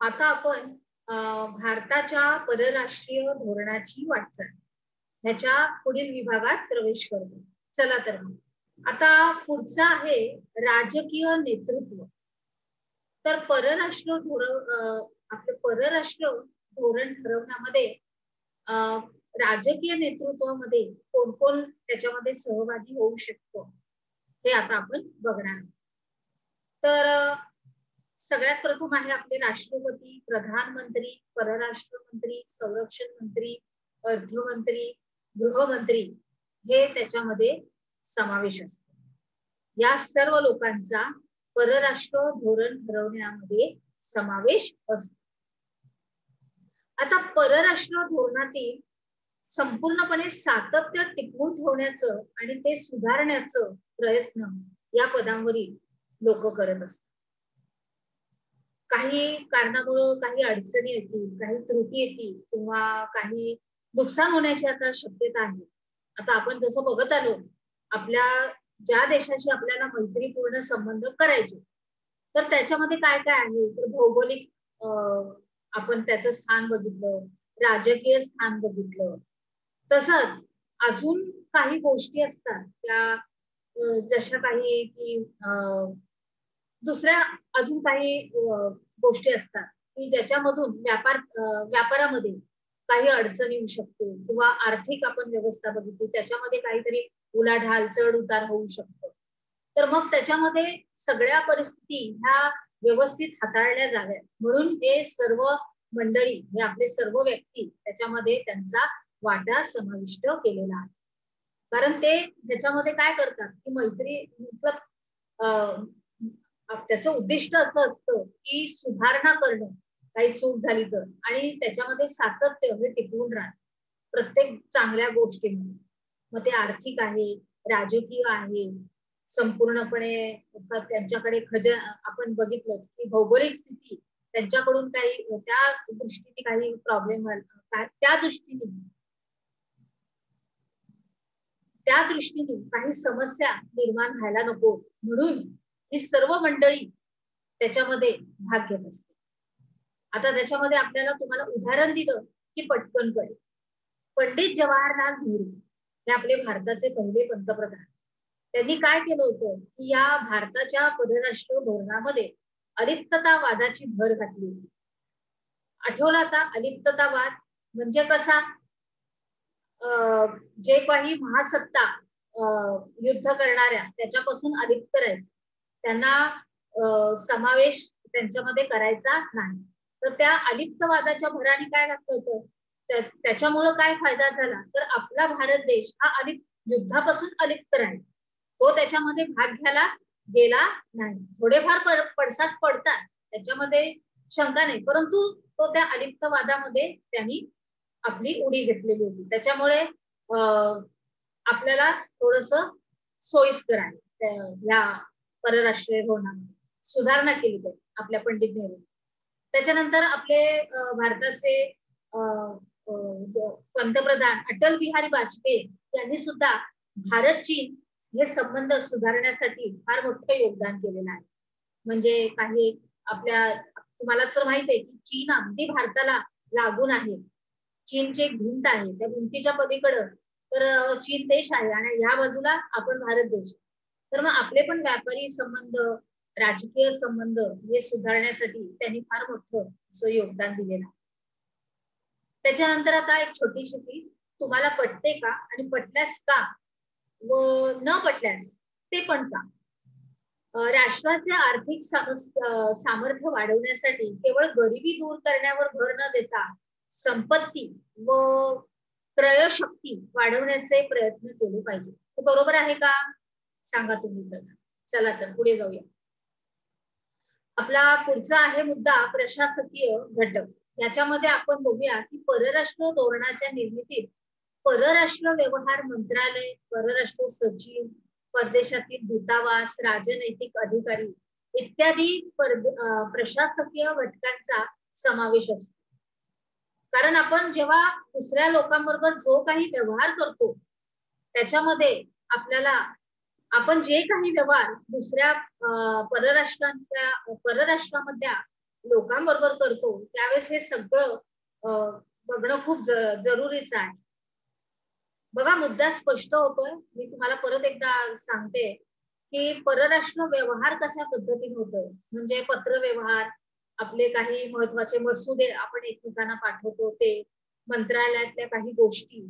आता आपण भारताच्या परराष्ट्रीय धोरणाची वाटचाल ह्याच्या पुढील विभागात प्रवेश करतो. चला तर मग आता पुढचा आहे राजकीय नेतृत्व. तर परराष्ट्र धोरण आपलं परराष्ट्र धोरण ठरवण्यामध्ये अ, राजकीय नेतृत्वामध्ये कोण कोण त्याच्यामध्ये सहभागी होऊ शकतो हे आता आपण बघणार आहोत. तर सगळ्यात प्रथम आहे आपले राष्ट्रपती, प्रधानमंत्री, परराष्ट्र मंत्री, संरक्षण मंत्री, अर्थमंत्री, गृहमंत्री हे त्याच्यामध्ये समावेश असतो. या सर्व लोकांचा परराष्ट्र धोरण ठरवण्यामध्ये समावेश असतो. आता परराष्ट्र धोरणातील संपूर्णपणे सातत्य टिकवून ठेवण्याचं आणि ते सुधारण्याचं प्रयत्न या पदांवरील लोक करत असतात. काही कारणामुळे काही अडचणी येतील, काही त्रुटी येतील किंवा काही नुकसान होण्याची आता शक्यता आहे. आता आपण जसं बघत आलो, आपल्या ज्या देशाशी आपल्याला मैत्रीपूर्ण संबंध करायचे, तर त्याच्यामध्ये काय काय आहे, तर भौगोलिक आपण त्याचं स्थान बघितलं, राजकीय स्थान बघितलं, तसंच अजून काही गोष्टी असतात त्या जशा काही की दुसऱ्या अजून काही गोष्टी असतात की ज्याच्यामधून व्यापारामध्ये काही अडचणी येऊ शकते किंवा आर्थिक आपण व्यवस्था बघितली त्याच्यामध्ये काहीतरी उलाढाल चढ उतार होऊ शकतो. तर मग त्याच्यामध्ये सगळ्या परिस्थिती ह्या व्यवस्थित हाताळल्या जाव्यात म्हणून हे सर्व मंडळी, हे आपले सर्व व्यक्ती त्याच्यामध्ये त्यांचा वाटा समाविष्ट केलेला आहे. कारण ते त्याच्यामध्ये काय करतात की मैत्री मतलब त्याचं उद्दिष्ट असं असतं की सुधारणा करणं काही चूक झाली तर, आणि त्याच्यामध्ये सातत्य हे टिकवून राहणं प्रत्येक चांगल्या गोष्टींमध्ये. मग ते आर्थिक आहे, राजकीय आहे, संपूर्णपणे त्यांच्याकडे आपण बघितलंच की भौगोलिक स्थिती त्यांच्याकडून काही त्या दृष्टीने काही प्रॉब्लेम त्या दृष्टीने काही समस्या निर्माण व्हायला नको म्हणून ही सर्व मंडळी त्याच्यामध्ये भाग घेत असते. आता त्याच्यामध्ये आपल्याला तुम्हाला उदाहरण दिलं की पटकन कळेल. पंडित जवाहरलाल नेहरू हे आपले भारताचे पहिले पंतप्रधान. त्यांनी काय केलं होतं की या भारताच्या परराष्ट्र धोरणामध्ये अलिप्ततावादाची भर घातली होती. आठवलं आता अलिप्ततावाद म्हणजे कसा, जे काही महासत्ता युद्ध करणाऱ्या त्याच्यापासून अलिप्त राहायचं, त्यांना समावेश त्यांच्यामध्ये करायचा नाही. तर त्या अलिप्तवादाच्या भराने काय घातलं होतं, त्याच्यामुळं काय फायदा झाला तर आपला भारत देश हा युद्धापासून अलिप्त राहील. तो त्याच्यामध्ये भाग घ्यायला गेला नाही. थोडेफार पडसाद पडतात त्याच्यामध्ये शंका नाही, परंतु तो त्या अलिप्तवादामध्ये त्यांनी आपली उडी घेतलेली होती. त्याच्यामुळे आपल्याला थोडस सोयीस्कर आहे या परराष्ट्रीय धोरणामध्ये सुधारणा केली पाहिजे आपल्या पंडित नेहरू. त्याच्यानंतर आपले भारताचे पंतप्रधान अटल बिहारी वाजपेयी यांनी सुद्धा भारत चीन हे संबंध सुधारण्यासाठी फार मोठं योगदान केलेलं आहे. म्हणजे काही आपल्या तुम्हाला तर माहित आहे की चीन अगदी भारताला लागून आहे. चीनची एक भिंत आहे, त्या भिंतीच्या पलीकडं तर चीन देश आहे आणि ह्या बाजूला आपण भारत देश. तर मग आपले पण व्यापारी संबंध, राजकीय संबंध हे सुधारण्यासाठी त्यांनी फार मोठं असं योगदान दिलेलं आहे. त्याच्यानंतर आता एक छोटीशी, तुम्हाला पटते का आणि पटल्यास का व न पटल्यास ते पण का. राष्ट्राचे आर्थिक सामर्थ्य वाढवण्यासाठी केवळ गरिबी दूर करण्यावर भर न देता संपत्ती व क्रयशक्ती वाढवण्याचे प्रयत्न केले पाहिजे. हे बरोबर आहे का, सांगा तुम्ही. चला तर पुढे जाऊया. आपला पुढचा आहे मुद्दा प्रशासकीय घटक. याच्यामध्ये आपण बघूया की परराष्ट्र धोरणाच्या निर्मितीत परराष्ट्र व्यवहार मंत्रालय, परराष्ट्र सचिव, परदेशातील दूतावास, राजनैतिक अधिकारी इत्यादी प्रशासकीय घटकांचा समावेश असतो. कारण आपण जेव्हा दुसऱ्या लोकांबरोबर जो काही व्यवहार करतो त्याच्यामध्ये आपल्याला आपण जे काही व्यवहार दुसऱ्या परराष्ट्रामधल्या लोकांबरोबर करतो त्यावेळेस हे सगळं बघणं खूप जरुरीचं आहे. बघा मुद्दा स्पष्ट होतोय. मी तुम्हाला परत एकदा सांगते की परराष्ट्र व्यवहार कशा पद्धतीने होतोय. म्हणजे पत्र व्यवहार, आपले काही महत्वाचे मसुदे आपण एकमेकांना पाठवतो ते, मंत्रालयातल्या काही गोष्टी,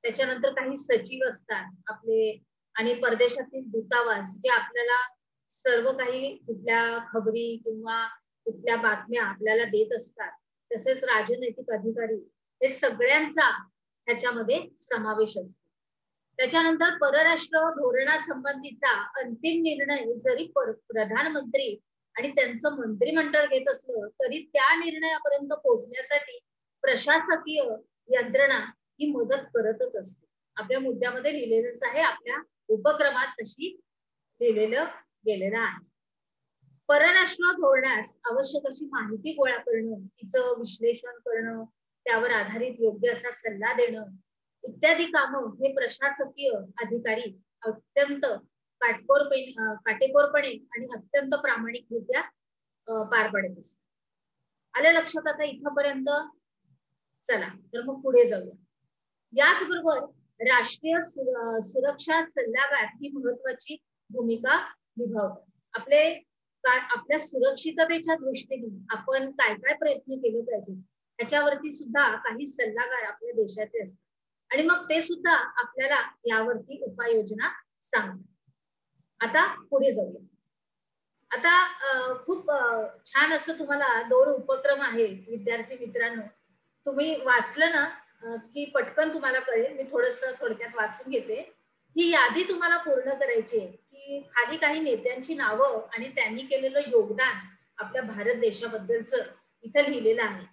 त्याच्यानंतर काही सचिव असतात आपले आणि परदेशातील दूतावास जे आपल्याला सर्व काही तिथल्या खबरी किंवा तिथल्या बातम्या आपल्याला देत असतात. तसेच राजनैतिक अधिकारी हे सगळ्यांचा ह्याच्यामध्ये समावेश असतो. त्याच्यानंतर परराष्ट्र धोरणासंबंधीचा अंतिम निर्णय जरी प्रधानमंत्री आणि त्यांचं मंत्रिमंडळ घेत असलं तरी त्या निर्णयापर्यंत पोहोचण्यासाठी प्रशासकीय यंत्रणा ही मदत करतच असते. आपल्या मुद्द्यामध्ये लिहिलेलंच आहे, आपल्या उपक्रमात तशी लिहिलेलं गेलेलं आहे. परराष्ट्र धोरणास आवश्यक अशी माहिती गोळा करणं, तिचं विश्लेषण करणं, त्यावर आधारित योग्य असा सल्ला देणं इत्यादी कामं हे प्रशासकीय अधिकारी अत्यंत काटेकोरपणे आणि अत्यंत प्रामाणिकरित्या पार पाडत असतात. आलं लक्षात आता इथपर्यंत? चला तर मग पुढे जाऊया. याचबरोबर राष्ट्रीय सुरक्षा सल्लागार ही महत्वाची भूमिका निभावतात. आपल्या सुरक्षिततेच्या दृष्टीने आपण काय काय प्रयत्न केले पाहिजे याच्यावरती सुद्धा काही सल्लागार आपल्या देशाचे असतात आणि मग ते सुद्धा आपल्याला यावरती उपाययोजना सांगतात. आता पुढे जाऊया. आता खूप छान असं तुम्हाला 2 उपक्रम आहेत विद्यार्थी मित्रांनो. तुम्ही वाचलं ना की पटकन तुम्हाला कळेल. मी थोडक्यात वाचून घेते. ही यादी तुम्हाला पूर्ण करायची आहे की खाली काही नेत्यांची नावं आणि त्यांनी केलेलं योगदान आपल्या भारत देशाबद्दलचं इथं लिहिलेलं आहे.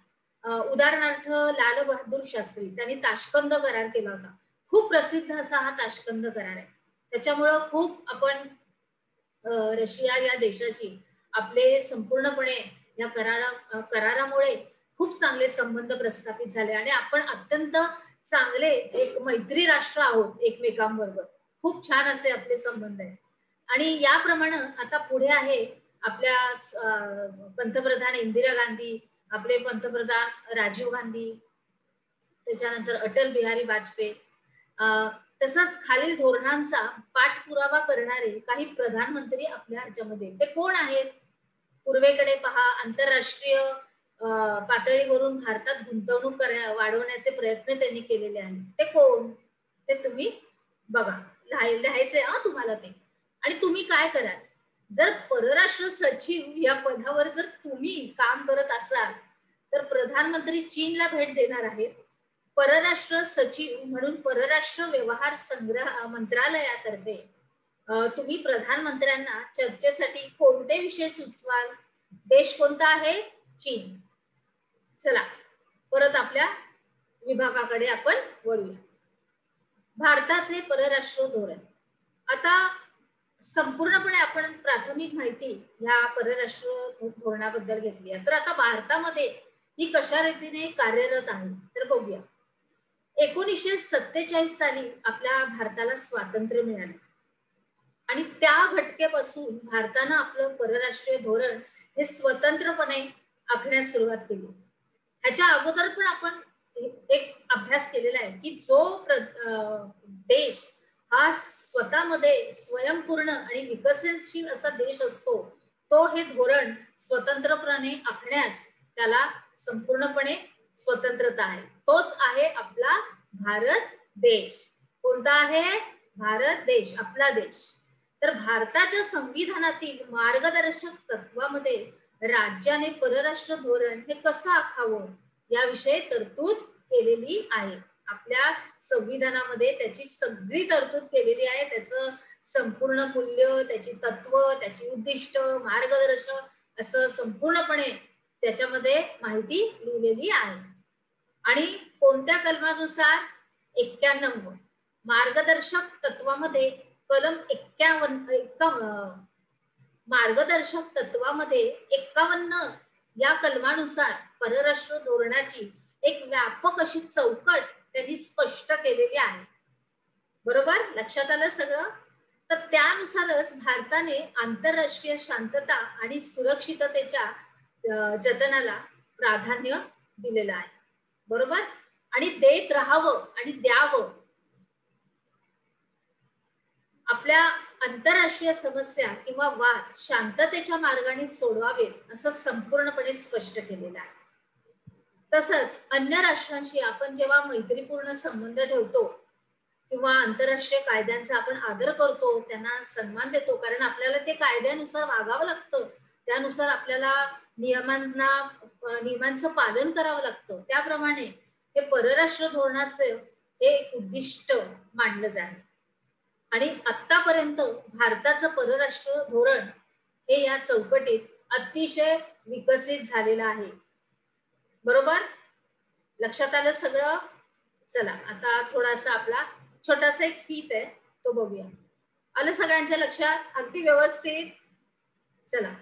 उदाहरणार्थ लाल बहादूर शास्त्री, त्यांनी ताशकंद करार केला होता. खूप प्रसिद्ध असा हा ताशकंद करार आहे. त्याच्यामुळं खूप आपण रशिया या देशाशी आपले संपूर्णपणे या करारामुळे खूप चांगले संबंध प्रस्थापित झाले आणि आपण अत्यंत चांगले एक मैत्री राष्ट्र आहोत एकमेकांबरोबर. खूप छान असे आपले संबंध आहेत. आणि याप्रमाणे आता पुढे आहे आपल्या पंतप्रधान इंदिरा गांधी, आपले पंतप्रधान राजीव गांधी, त्याच्यानंतर अटल बिहारी वाजपेयी, तसंच खालील धोरणांचा पाठपुरावा करणारे काही प्रधानमंत्री आपल्या ह्याच्यामध्ये. ते कोण आहेत? पूर्वेकडे पहा, आंतरराष्ट्रीय पातळीवरून भारतात गुंतवणूक वाढवण्याचे प्रयत्न त्यांनी केलेले आहेत. ते कोण? ते तुम्ही बघा, लिहायचंय तुम्हाला ते. आणि तुम्ही काय कराल, जर परराष्ट्र सचिव या पदावर जर तुम्ही काम करत असाल तर प्रधानमंत्री चीनला भेट देणार आहेत. परराष्ट्र सचिव म्हणून परराष्ट्र व्यवहार मंत्रालयातर्फे तुम्ही प्रधानमंत्र्यांना चर्चेसाठी कोणते विषय सुचवाल? देश कोणता आहे? चीन. चला परत आपल्या विभागाकडे आपण वळूया. भारताचे परराष्ट्र धोरण. आता संपूर्णपणे आपण प्राथमिक माहिती ह्या परराष्ट्र धोरणाबद्दल घेतली आहे. तर आता भारतामध्ये ही कशा रीतीने कार्यरत आहे तर बघूया. 1947 साली आपल्या भारताला स्वातंत्र्य मिळाले आणि त्या घटकेपासून भारतानं आपलं परराष्ट्रीय धोरण हे स्वतंत्रपणे आखण्यास सुरुवात केली. ह्याच्या अगोदर पण आपण एक अभ्यास केलेला आहे की जो देश हा स्वतःमध्ये स्वयंपूर्ण आणि विकसनशील असा देश असतो तो हे धोरण स्वतंत्रपणे आखण्यास त्याला संपूर्णपणे स्वतंत्रता आहे. तोच आहे आपला भारत देश. कोणता आहे? भारत देश, आपला देश. तर भारताच्या संविधानातील मार्गदर्शक तत्वामध्ये राज्याने परराष्ट्र धोरण हे कसं आखावं याविषयी तरतूद केलेली आहे. आपल्या संविधानामध्ये त्याची सगळी तरतूद केलेली आहे. त्याचं संपूर्ण मूल्य, त्याची तत्व, त्याची उद्दिष्ट, मार्गदर्शक असं संपूर्णपणे त्याच्यामध्ये माहिती लिहिलेली आहे. आणि कोणत्या कलमानुसार? 91 मार्गदर्शक तत्वामध्ये कलम 51 मार्गदर्शक तत्वामध्ये 51 या कलमानुसार परराष्ट्र धोरणाची एक व्यापक अशी चौकट त्यांनी स्पष्ट केलेली आहे. बरोबर? लक्षात आलं सगळं? तर त्यानुसारच भारताने आंतरराष्ट्रीय शांतता आणि सुरक्षिततेच्या जतनाला प्राधान्य दिलेलं आहे, बरोबर. आणि देत राहावं आणि द्यावं. आपल्या आंतरराष्ट्रीय समस्या किंवा वाद शांततेच्या मार्गाने सोडवावेत असं संपूर्णपणे स्पष्ट केलेलं आहे. तसंच अन्य राष्ट्रांशी आपण जेव्हा मैत्रीपूर्ण संबंध ठेवतो किंवा आंतरराष्ट्रीय कायद्यांचा आपण आदर करतो, त्यांना सन्मान देतो, कारण आपल्याला ते कायद्यानुसार वागावं लागतं, त्यानुसार आपल्याला नियमांचं पालन करावं लागतं. त्याप्रमाणे हे परराष्ट्र धोरणाचे हे एक उद्दिष्ट मानलं जाईल. आणि आतापर्यंत भारताचं परराष्ट्र धोरण हे या चौकटीत अतिशय विकसित झालेलं आहे, बरोबर. लक्षात आलं सगळं. चला आता थोडासा आपला छोटासा एक फीत आहे तो बघूया. आलं सगळ्यांच्या लक्षात? अगदी व्यवस्थित. चला,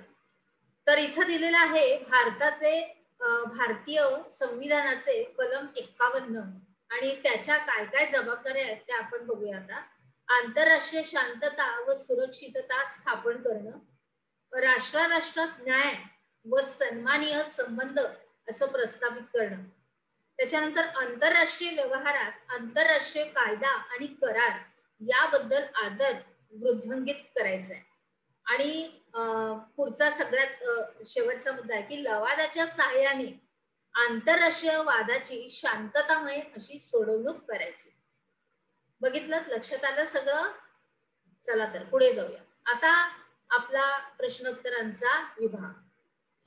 तर इथं दिलेलं आहे भारतीय संविधानाचे कलम 51 आणि त्याच्या काय काय जबाबदाऱ्या आहेत त्या आपण बघूया आता. आंतरराष्ट्रीय शांतता व सुरक्षितता स्थापन करणं, राष्ट्रात न्याय व सन्मानीय संबंध असं प्रस्थापित करणं. त्याच्यानंतर आंतरराष्ट्रीय व्यवहारात आंतरराष्ट्रीय कायदा आणि करार याबद्दल आदर वृद्धिंगित करायचा आहे. आणि पुढचा सगळ्यात शेवटचा मुद्दा आहे की लवादाच्या सहाय्याने आंतरराष्ट्रीय वादाची शांततामय अशी सोडवणूक करायची. बघितलं, लक्षात आलं सगळं. चला तर पुढे जाऊया. आता आपला प्रश्नोत्तरांचा विभाग.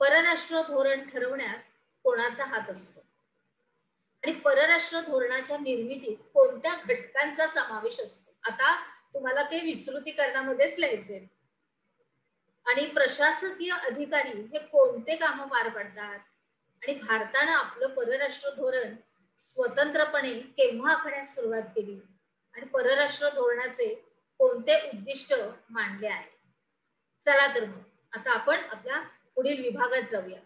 परराष्ट्र धोरण ठरवण्यात कोणाचा हात असतो आणि परराष्ट्र धोरणाच्या निर्मितीत कोणत्या घटकांचा समावेश असतो. आता तुम्हाला ते विस्तृतीकरणामध्येच लिहायचे. आणि प्रशासकीय अधिकारी हे कोणते कामं पार पाडतात आणि भारतानं आपलं परराष्ट्र धोरण स्वतंत्रपणे केव्हा आखण्यास सुरुवात केली आणि परराष्ट्र धोरणाचे कोणते उद्दिष्ट मांडले आहे. चला तर मग आता आपण आपल्या पुढील विभागात जाऊया.